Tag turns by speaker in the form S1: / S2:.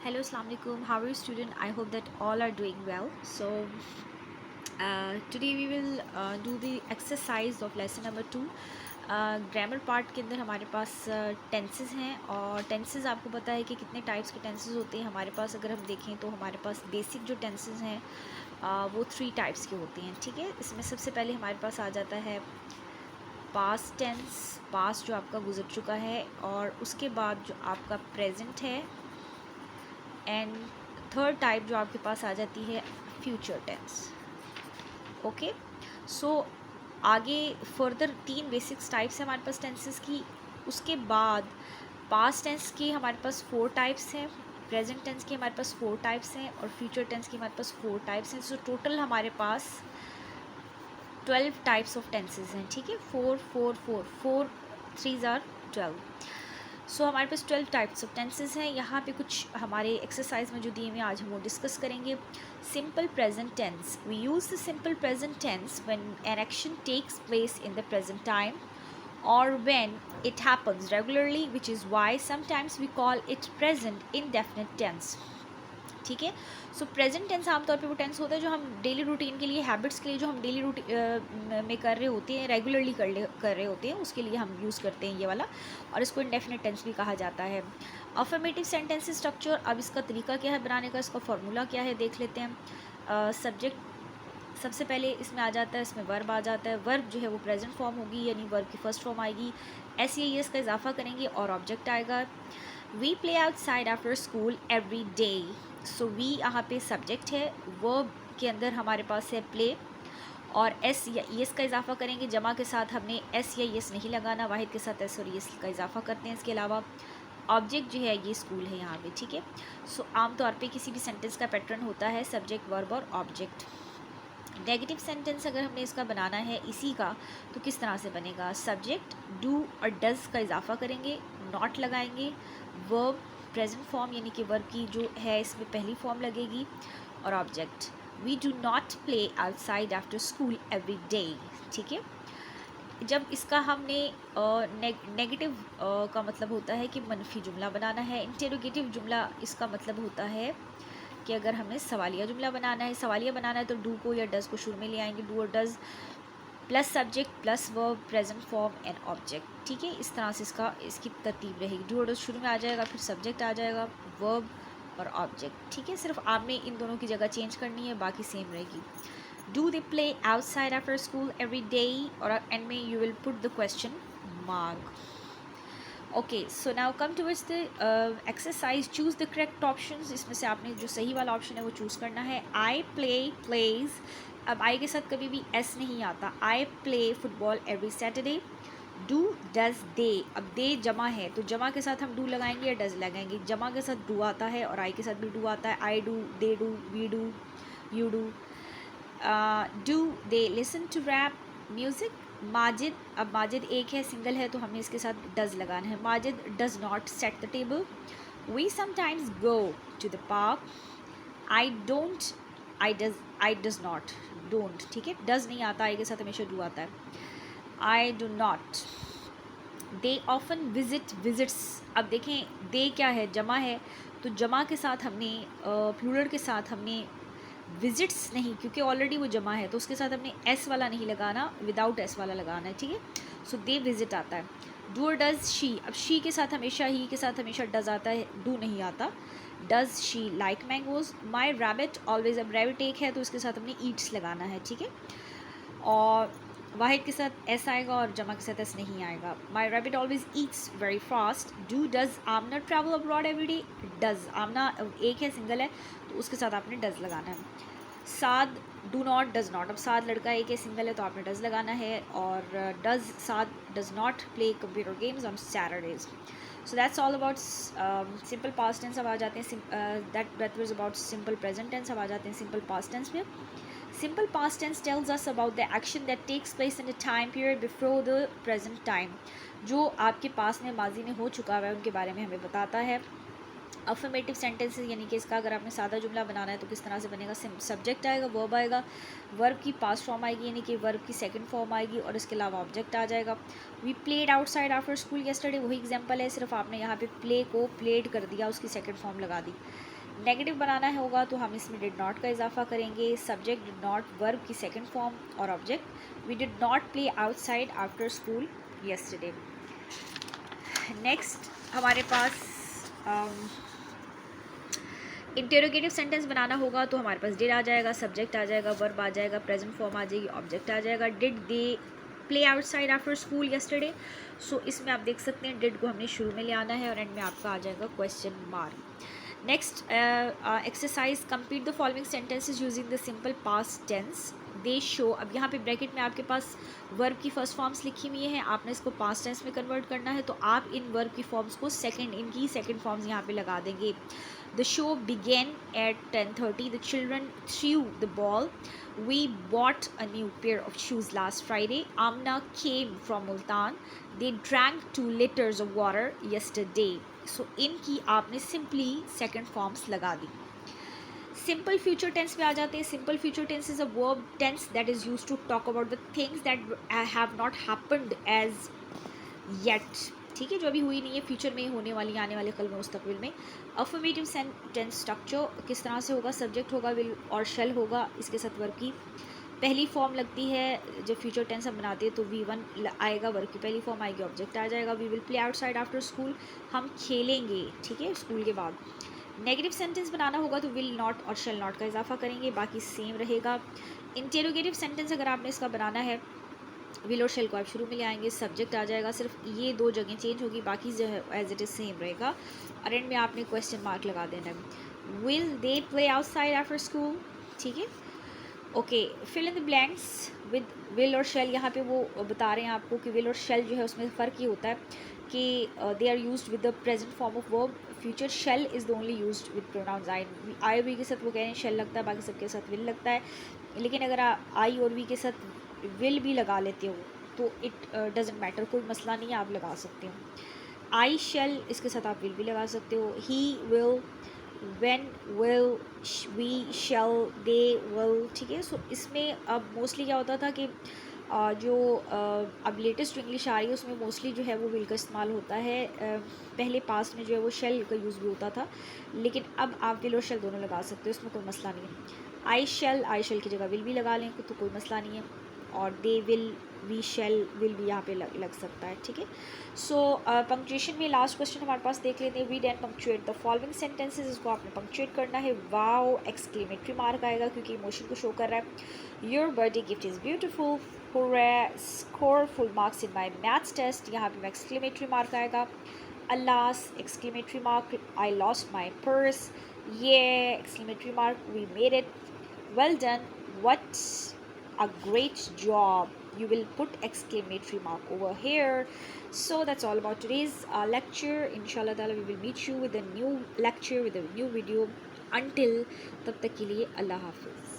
S1: Hello, Assalamu alaikum. How are you, student? I hope that all are doing well. Today we will do the exercise of lesson number 2. Grammar part के अंदर हमारे पास tenses हैं और tenses आपको पता है कि कितने टाइप्स के टेंसेस होते हैं हमारे पास। अगर हम देखें तो हमारे पास बेसिक जो टेंसेस हैं वो 3 टाइप्स के होते हैं। ठीक है, इसमें सबसे पहले हमारे पास आ जाता है पास्ट टेंस, पास्ट जो आपका गुजर चुका है, और उसके बाद जो आपका प्रेजेंट है, एंड थर्ड टाइप जो आपके पास आ जाती है फ्यूचर टेंस। ओके, सो आगे फर्दर 3 बेसिक्स टाइप्स है हमारे पास टेंसेस की। उसके बाद पास्ट टेंस की हमारे पास 4 टाइप्स हैं, प्रेजेंट टेंस की हमारे पास 4 टाइप्स हैं, और फ्यूचर टेंस की हमारे पास 4 टाइप्स हैं। सो टोटल हमारे पास 12 टाइप्स ऑफ टेंसेस हैं। ठीक है, 4 4 4 4 3 आर 12। सो हमारे पास 12 टाइप्स ऑफ टेंसेस हैं। यहाँ पे कुछ हमारे एक्सरसाइज में जो दिए हुए हैं आज हम वो डिस्कस करेंगे। Simple present tense, we use the simple present tense when an action takes place in the present time or when it happens regularly, which is why sometimes we call it present indefinite tense। ठीक है, सो present tense आमतौर पे वो tense होता है जो हम daily routine के लिए, हैबिट्स के लिए, जो हम डेली रूटीन में कर रहे होते हैं, रेगुलरली कर रहे होते हैं, उसके लिए हम यूज़ करते हैं ये वाला, और इसको इंडेफिनिट टेंस भी कहा जाता है। अफर्मेटिव सेंटेंस स्ट्रक्चर, अब इसका तरीका क्या है बनाने का, इसका फॉर्मूला क्या है देख लेते हैं। सब्जेक्ट सबसे पहले इसमें आ जाता है, इसमें वर्ब आ जाता है। वर्ब जो है वो प्रेजेंट फॉर्म होगी, यानी वर्ब की फर्स्ट फॉर्म आएगी, एस या एस का इजाफा करेंगे और ऑब्जेक्ट आएगा। We play outside after school every day. So we यहाँ पे सब्जेक्ट है, वर्ब के अंदर हमारे पास है प्ले, और एस या एस का इजाफा करेंगे। जमा के साथ हमने एस या एस नहीं लगाना, वाहिद के साथ एस और एस का इजाफा करते हैं। इसके अलावा ऑब्जेक्ट जो है ये स्कूल है यहाँ पे। ठीक है, सो आमतौर पे किसी भी सेंटेंस का पैटर्न होता है सब्जेक्ट, वर्ब और ऑब्जेक्ट। नेगेटिव सेंटेंस अगर हमने इसका बनाना है इसी का, तो किस तरह से बनेगा, सब्जेक्ट डू और डज का इजाफा करेंगे, नॉट लगाएंगे, वर्ब प्रेजेंट फॉर्म यानी कि वर्ब की जो है इसमें पहली फॉर्म लगेगी, और object we do not play outside after school every day. ठीक है, जब इसका हमने नेगेटिव का मतलब होता है कि मनफी जुमला बनाना है। इंटेरोगेटिव जुमला इसका मतलब होता है कि अगर हमें सवालिया जुमला बनाना है, सवालिया बनाना है, तो डू को या डज़ को शुरू में ले आएंगे, डू और does plus subject plus verb present form and object. ठीक है, इस तरह से इसकी तरतीब रहेगी। डू और डज़ शुरू में आ जाएगा, फिर सब्जेक्ट आ जाएगा, वर्ब और ऑब्जेक्ट। ठीक है, सिर्फ आपने इन दोनों की जगह चेंज करनी है, बाकी सेम रहेगी। Do they play outside after school every day, और एंड में you will put the question mark. Okay, so now come towards the exercise, choose the correct options. इसमें से आपने जो सही वाला ऑप्शन है वो चूज़ करना है। आई प्ले प्लेज, अब आई के साथ कभी भी एस नहीं आता। I play football every Saturday. Do does they, अब दे जमा है तो जमा के साथ हम डू लगाएंगे या डज लगाएंगे। जमा के साथ डू आता है और आई के साथ भी डू आता है। I do, they do, we do, you do. Do they listen to rap music. Majid, अब माजिद एक है, सिंगल है, तो हमें इसके साथ डज लगाना है। Majid does not set the table. We sometimes go to the park. I don't, I does not, don't. ठीक है, डज नहीं आता, आई के साथ हमेशा डू आता है। I do not. They often visit, visits, अब देखें दे क्या है, जमा है, तो जमा के साथ हमने प्लूरल के साथ हमने विजिट्स नहीं, क्योंकि ऑलरेडी वो जमा है, तो उसके साथ हमने एस वाला नहीं लगाना, विदाउट एस वाला लगाना है। ठीक है, सो दे विजिट आता है। डू और डज शी, अब शी के साथ हमेशा, ही के साथ हमेशा डज आता है, डू नहीं आता। Does she like mangoes. My rabbit always, अब रैबिट एक है तो उसके साथ हमने ईट्स लगाना है। ठीक है, और वाहिद के साथ एस आएगा और जमा के साथ एस नहीं आएगा। My rabbit always eats very fast. Do does Amna travel abroad every day. Does, Amna एक है, सिंगल है, तो उसके साथ आपने डज लगाना है। साद डू नॉट, डज नॉट, अब साद लड़का एक है, सिंगल है, तो आपने डज लगाना है। और does, Saad does not play computer games on Saturdays. So that's all about simple past tense. अब आ जाते हैं that was about simple present tense. अब आ जाते हैं सिंपल पास्ट टेंस में। Simple past tense tells us about the action that takes place in the time period before the present time। जो आपके पास में माजी में हो चुका है उनके बारे में हमें बताता है। अफर्मेटिव सेंटेंसेस यानी कि इसका अगर आपने सादा जुमला बनाना है तो किस तरह से बनेगा, सब्जेक्ट आएगा, वर्ब आएगा, वर्ब की पास्ट फॉर्म आएगी यानी कि वर्ब की सेकंड फॉर्म आएगी और इसके अलावा ऑब्जेक्ट आ जाएगा। We played outside after school yesterday, वही एग्जांपल है, सिर्फ आपने यहाँ पे प्ले को प्लेड कर दिया, उसकी सेकंड फॉर्म लगा दी। नेगेटिव बनाना होगा तो हम इसमें डिड नॉट का इजाफा करेंगे, सब्जेक्ट डिड नॉट, वर्ब की सेकंड फॉर्म और object. We did not play outside after school yesterday. Next हमारे पास इंटेरोगेटिव सेंटेंस बनाना होगा तो हमारे पास डिड आ जाएगा, सब्जेक्ट आ जाएगा, वर्ब आ जाएगा, प्रेजेंट फॉर्म आ जाएगी, ऑब्जेक्ट आ जाएगा। Did they play outside after school yesterday, so इसमें आप देख सकते हैं डिड को हमने शुरू में ले आना है और एंड में आपका आ जाएगा question mark. Next exercise, complete the following sentences using the simple past tense. They show, अब यहाँ पे ब्रैकेट में आपके पास वर्ब की फर्स्ट फॉर्म्स लिखी हुई हैं, आपने इसको पास्ट टेंस में कन्वर्ट करना है तो आप इन वर्ब की फॉर्म्स को इनकी सेकंड फॉर्म्स यहाँ पे लगा देंगे। The show began at 10:30. The children threw the ball. We bought a new pair of shoes last Friday. Amna came from Multan. They drank 2 liters of water yesterday. So इनकी आपने simply second forms लगा दी। Simple future tense में आ जाते हैं। Simple future tense is a verb tense that is used to talk about the things that have not happened as yet, ठीक है, जो अभी हुई नहीं है, फ्यूचर में होने वाली, आने वाले कल में, मुस्तकबिल में। अफर्मेटिव टेंस स्ट्रक्चर किस तरह से होगा, सब्जेक्ट होगा, विल और शेल होगा, इसके साथ वर्ब की पहली फॉर्म लगती है। जब फ्यूचर टेंस हम बनाते हैं तो V1 आएगा, वर्ब की पहली फॉर्म आएगी, ऑब्जेक्ट आ जाएगा। We will play outside after school, हम खेलेंगे, ठीक है, स्कूल के बाद। नेगेटिव सेंटेंस बनाना होगा तो विल नॉट और शेल नॉट का इजाफा करेंगे, बाकी सेम रहेगा। इंटेरोगेटिव सेंटेंस अगर आपने इसका बनाना है, विल और शेल को आप शुरू में ले आएंगे, सब्जेक्ट आ जाएगा, सिर्फ ये 2 जगह चेंज होगी, बाकी जो है एज इट इज़ सेम रहेगा और एंड में आपने क्वेश्चन मार्क लगा देना है। Will they play outside after school, ठीक है, okay. Fill in the blanks with will और शेल, यहाँ पे वो बता रहे हैं आपको कि विल और शेल जो है उसमें फ़र्क ये होता है कि they are used with the present form of verb, future shall is the only used with pronouns I we के साथ वो कह रहे हैं शेल लगता है, बाकी सबके साथ विल लगता है। लेकिन अगर आई और वी के साथ विल भी लगा लेते हो तो इट डजेंट मैटर, कोई मसला नहीं है, आप लगा सकते हो। आई शेल, इसके साथ आप विल भी लगा सकते हो। He will, when will, we shall, they will, ठीक है। सो इसमें अब मोस्टली क्या होता था कि जो अब लेटेस्ट जो इंग्लिश आ रही है उसमें मोस्टली जो है वो विल का इस्तेमाल होता है। पहले पास्ट में जो है वो शेल का यूज़ भी होता था, लेकिन अब आप विल और शेल दोनों लगा सकते हो, इसमें कोई मसला नहीं है। आई शेल की जगह विल भी लगा लें तो कोई मसला नहीं है, और they will, we shall, will भी यहाँ पे लग सकता है, ठीक है। सो पंक्चुएशन में लास्ट क्वेश्चन हमारे पास देख लेते हैं। Read and punctuate the following sentences, इसको आपने पंक्चुएट करना है। वाओ एक्सक्लेमेटरी मार्क आएगा क्योंकि इमोशन को शो कर रहा है। Your birthday gift is beautiful, score full marks in my maths test, यहाँ पे एक्सक्लेमेटरी मार्क आएगा। Alas exclamatory mark, I lost my purse, ये exclamatory mark, we made it, well done, what a great job, you will put exclamatory mark over here. So that's all about today's lecture. Inshallah ta'ala we will meet you with a new lecture with a new video. Until tab tak ke liye Allah hafiz.